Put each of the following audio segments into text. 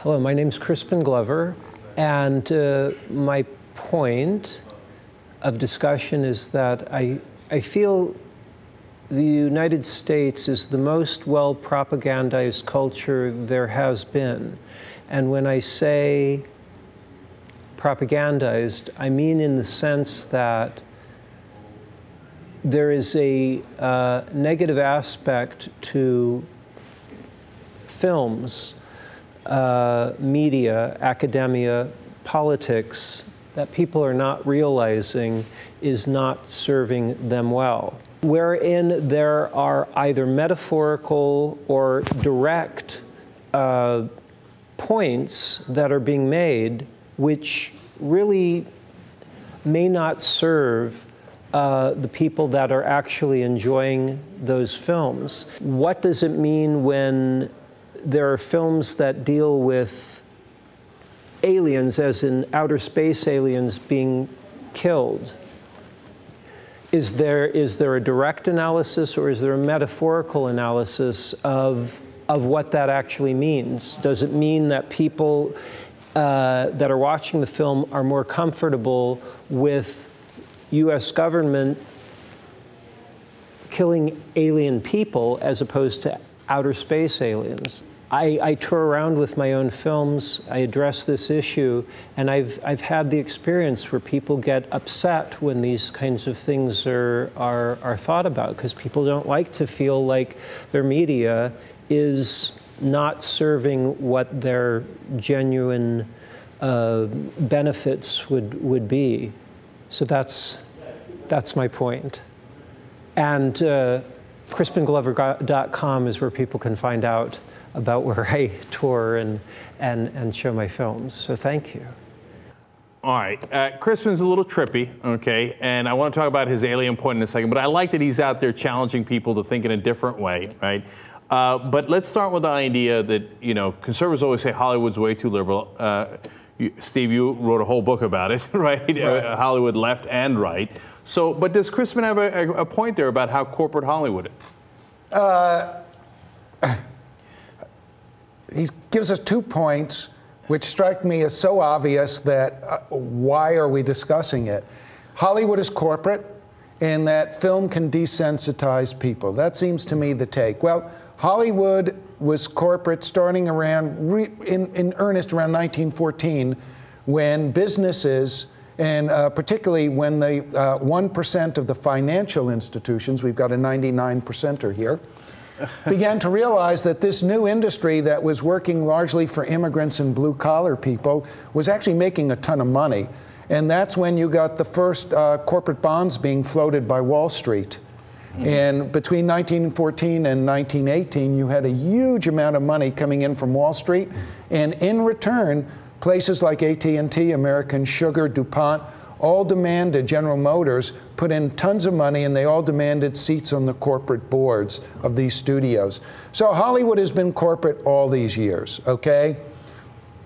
Hello, my name's Crispin Glover, and my point of discussion is that I feel the United States is the most well-propagandized culture there has been. And when I say propagandized, I mean in the sense that there is a negative aspect to films, media, academia, politics, that people are not realizing is not serving them well. Wherein there are either metaphorical or direct points that are being made which really may not serve the people that are actually enjoying those films. What does it mean when there are films that deal with aliens, as in outer space aliens being killed? Is there a direct analysis, or is there a metaphorical analysis of what that actually means? Does it mean that people that are watching the film are more comfortable with U.S. government killing alien people as opposed to outer space aliens? I tour around with my own films, I address this issue, and I've had the experience where people get upset when these kinds of things are thought about, because people don't like to feel like their media is not serving what their genuine benefits would be. So that's my point. And CrispinGlover.com is where people can find out about where I tour and show my films. So thank you. All right, Crispin's a little trippy, okay, and I want to talk about his alien point in a second, but I like that he's out there challenging people to think in a different way, right? But let's start with the idea that, you know, conservatives always say Hollywood's way too liberal. Steve, you wrote a whole book about it, right? Hollywood left and right. So, but does Crispin have a point there about how corporate Hollywood is? He gives us 2 points, which strike me as so obvious that why are we discussing it? Hollywood is corporate, and that film can desensitize people. That seems to me the take. Well, Hollywood was corporate starting around, in earnest, around 1914, when businesses, and particularly when the 1% of the financial institutions, we've got a 99%er here, began to realize that this new industry that was working largely for immigrants and blue-collar people was actually making a ton of money. And that's when you got the first corporate bonds being floated by Wall Street. And between 1914 and 1918, you had a huge amount of money coming in from Wall Street. And in return, places like AT&T, American Sugar, DuPont, all demanded, General Motors put in tons of money, and they all demanded seats on the corporate boards of these studios. So Hollywood has been corporate all these years, okay?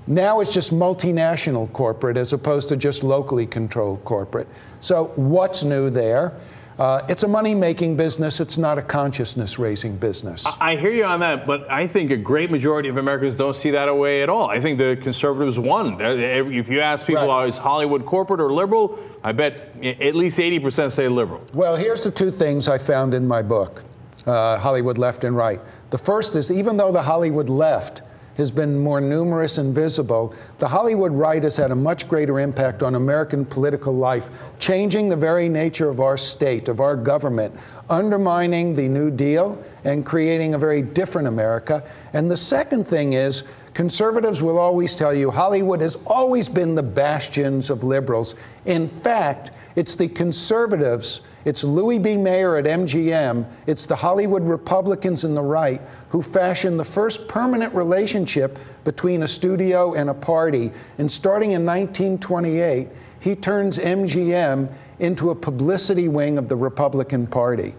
Now it's just multinational corporate as opposed to just locally controlled corporate. So what's new there? It's a money-making business. It's not a consciousness-raising business. I hear you on that, but I think a great majority of Americans don't see that way at all. I think the conservatives won. If you ask people, is Hollywood corporate or liberal, I bet at least 80% say liberal. Well, here's the 2 things I found in my book, Hollywood Left and Right. The first is, even though the Hollywood left has been more numerous and visible, the Hollywood right has had a much greater impact on American political life, changing the very nature of our state, of our government, undermining the New Deal and creating a very different America. And the second thing is, conservatives will always tell you Hollywood has always been the bastions of liberals. In fact, it's the conservatives, it's Louis B. Mayer at MGM, it's the Hollywood Republicans and the right who fashioned the first permanent relationship between a studio and a party. And starting in 1928, he turns MGM into a publicity wing of the Republican Party.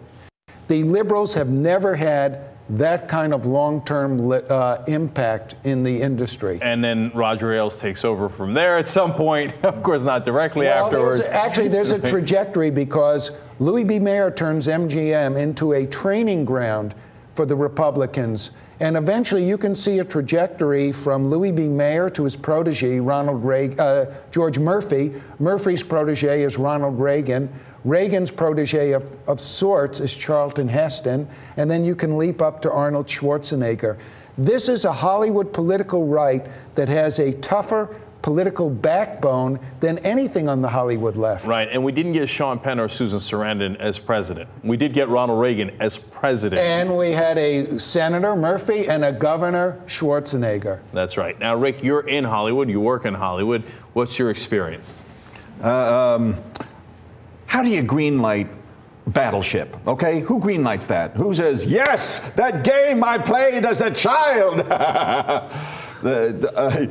The liberals have never had that kind of long-term impact in the industry. And then Roger Ailes takes over from there at some point, of course not directly afterwards. There's a trajectory, because Louis B. Mayer turns MGM into a training ground for the Republicans. And eventually you can see a trajectory from Louis B. Mayer to his protege, George Murphy. Murphy's protege is Ronald Reagan. Reagan's protege of sorts is Charlton Heston. And then you can leap up to Arnold Schwarzenegger. This is a Hollywood political right that has a tougher political backbone than anything on the Hollywood left. Right, and we didn't get Sean Penn or Susan Sarandon as president. We did get Ronald Reagan as president. And we had a Senator Murphy and a Governor Schwarzenegger. That's right. Now, Rick, you're in Hollywood. You work in Hollywood. What's your experience? How do you greenlight Battleship? Okay, who greenlights that? Who says, yes, that game I played as a child?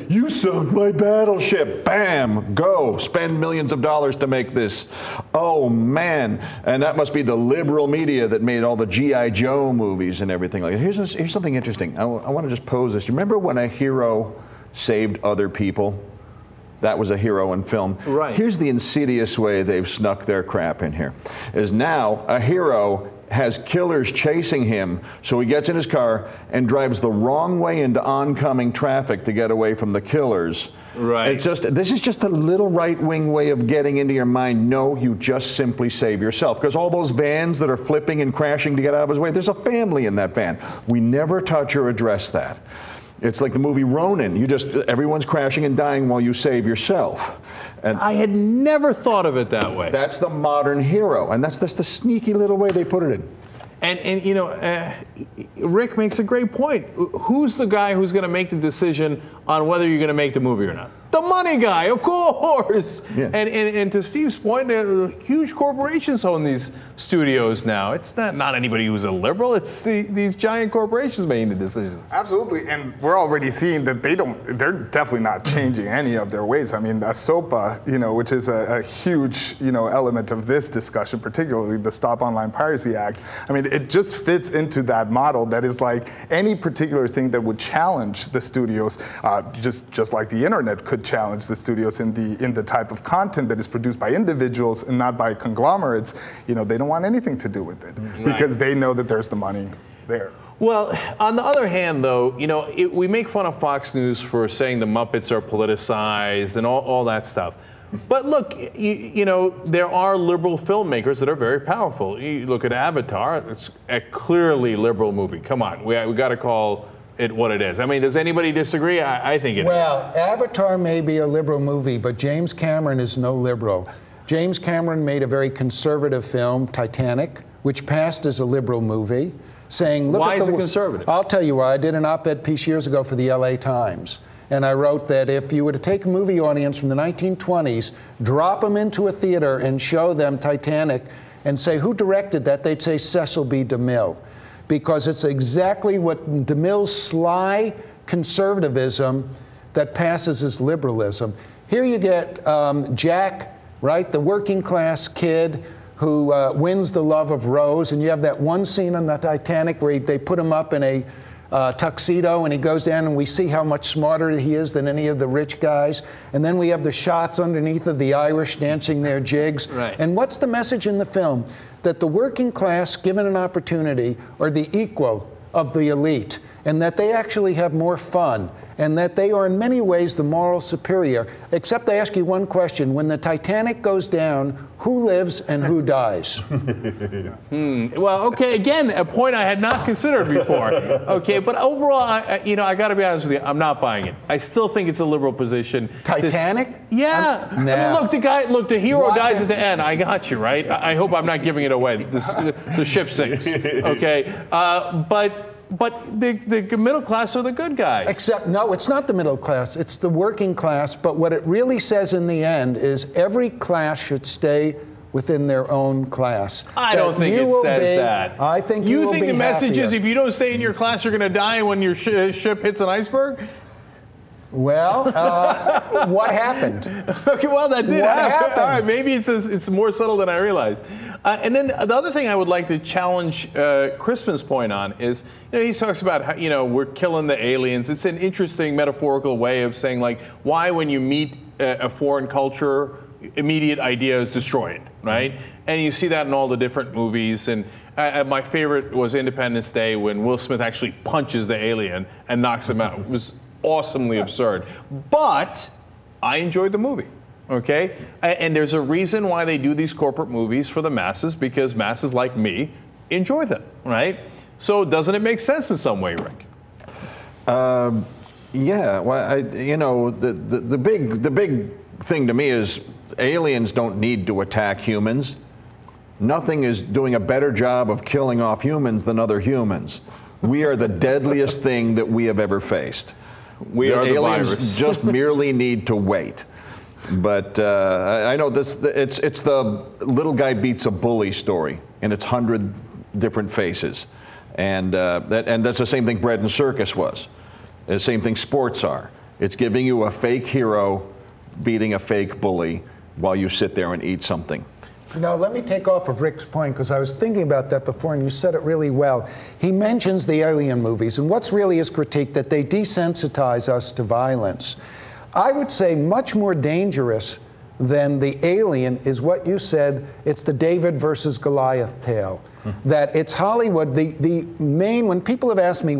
You sunk my battleship. Bam, go. Spend millions of dollars to make this. Oh, man. And that must be the liberal media that made all the G.I. Joe movies and everything like that. Here's something interesting. I want to just pose this. You remember when a hero saved other people? That was a hero in film. Right. Here's the insidious way they've snuck their crap in here. Is now a hero has killers chasing him, so he gets in his car and drives the wrong way into oncoming traffic to get away from the killers. Right. This is just a little right-wing way of getting into your mind. No, you just simply save yourself. Because all those vans that are flipping and crashing to get out of his way, there's a family in that van. We never touch or address that. It's like the movie Ronin. Everyone's crashing and dying while you save yourself. And I had never thought of it that way. that's the modern hero, and that's the sneaky little way they put it in. And you know, Rick makes a great point. Who's the guy who's going to make the decision on whether you're going to make the movie or not? The money guy, of course. Yeah. And to Steve's point, huge corporations own these studios now. It's not anybody who's a liberal. It's these giant corporations making the decisions. Absolutely, and we're already seeing that they're definitely not changing any of their ways. I mean, SOPA, which is a huge, element of this discussion, particularly the Stop Online Piracy Act. I mean, it just fits into that model that is like any particular thing that would challenge the studios, just like the internet could challenge the studios in the type of content that is produced by individuals and not by conglomerates. They don't want anything to do with it because they know that there's the money there. Well, on the other hand, though, we make fun of Fox News for saying the Muppets are politicized and all that stuff. But look, there are liberal filmmakers that are very powerful. You look at Avatar; it's a clearly liberal movie. Come on, we got to call it what it is. I mean, does anybody disagree? I think it is. Well, Avatar may be a liberal movie, but James Cameron is no liberal. James Cameron made a very conservative film, Titanic, which passed as a liberal movie, saying, look, why is it conservative? I'll tell you why. I did an op-ed piece years ago for the LA Times. And I wrote that if you were to take a movie audience from the 1920s, drop them into a theater and show them Titanic and say, who directed that? They'd say Cecil B. DeMille. Because it's exactly what DeMille's sly conservatism that passes as liberalism. Here you get Jack, right, the working class kid who wins the love of Rose, and you have that one scene on the Titanic where they put him up in a tuxedo and he goes down and we see how much smarter he is than any of the rich guys. And then we have the shots underneath of the Irish dancing their jigs. Right. And what's the message in the film? That the working class, given an opportunity, are the equal of the elite, and that they actually have more fun, and that they are in many ways the moral superior. Except I ask you one question. When the Titanic goes down, who lives and who dies? Well, okay, again, a point I had not considered before. Okay, but overall, I got to be honest with you, I'm not buying it. I still think it's a liberal position. Titanic? Yeah. I mean, look, the hero dies at the end. I got you, right? I hope I'm not giving it away. The ship sinks. Okay, but the middle class are the good guys. Except, no, it's not the middle class. It's the working class. But what it really says in the end is every class should stay within their own class. I don't think it says that. I think you think the message happier. is if you don't stay in your class, you're going to die when your ship hits an iceberg? Well, what happened? Okay, well, that did What happen. happened? All right, maybe it's more subtle than I realized. And then the other thing I would like to challenge Crispin's point on is, he talks about how, we're killing the aliens. It's an interesting metaphorical way of saying, like, why when you meet a foreign culture, immediate idea is destroy it, right? And you see that in all the different movies. And my favorite was Independence Day, when Will Smith actually punches the alien and knocks him out. It was awesomely absurd. But I enjoyed the movie. Okay? And there's a reason why they do these corporate movies for the masses, because masses like me enjoy them, right? So doesn't it make sense in some way, Rick? Yeah, well, you know, the big thing to me is aliens don't need to attack humans. Nothing is doing a better job of killing off humans than other humans. We are the deadliest thing that we have ever faced. We are the aliens virus. just merely need to wait. But I know this. It's the little guy beats a bully story, and it's 100 different faces, and that's the same thing bread and circus was. The same thing sports are. It's giving you a fake hero beating a fake bully while you sit there and eat something. Now, let me take off of Rick's point, because I was thinking about that before, and you said it really well. He mentions the alien movies, and what's really his critique, that they desensitize us to violence. I would say much more dangerous than the alien is what you said. It's the David versus Goliath tale. That it's Hollywood, the main, when people have asked me,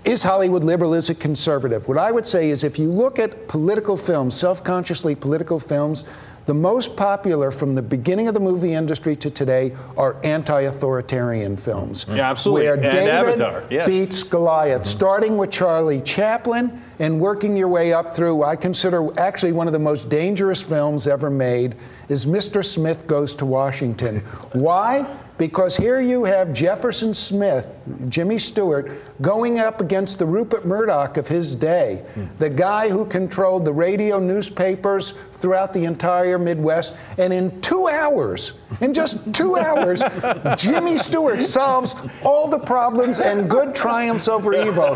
is Hollywood liberal, is it conservative? What I would say is, if you look at political films, self-consciously political films, the most popular from the beginning of the movie industry to today are anti-authoritarian films. Yeah, absolutely. Where And David Avatar, yes. beats Goliath, starting with Charlie Chaplin and working your way up through, I consider actually one of the most dangerous films ever made, is Mr. Smith Goes to Washington. Why? Because here you have Jefferson Smith, Jimmy Stewart, going up against the Rupert Murdoch of his day, the guy who controlled the radio newspapers throughout the entire Midwest. And in 2 hours, in just 2 hours, Jimmy Stewart solves all the problems and good triumphs over evil.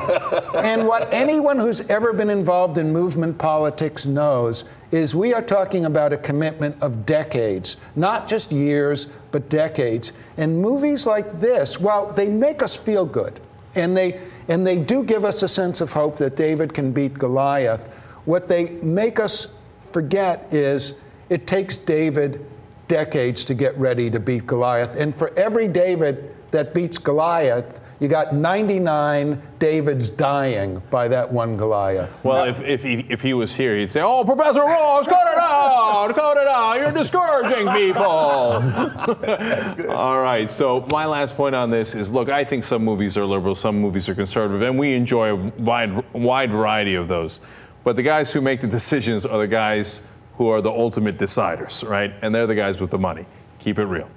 And what anyone who's ever been involved in movement politics knows is we are talking about a commitment of decades, not just years, but decades. And movies like this, while they make us feel good, and they do give us a sense of hope that David can beat Goliath, what they make us forget is it takes David decades to get ready to beat Goliath. And for every David that beats Goliath, you got 99 Davids dying by that one Goliath. Well, if he was here, he'd say, "Oh, Professor Ross, cut it out, you're discouraging people." That's good. All right, so my last point on this is, look, I think some movies are liberal, some movies are conservative, and we enjoy a wide variety of those. But the guys who make the decisions are the guys who are the ultimate deciders, right? And they're the guys with the money. Keep it real.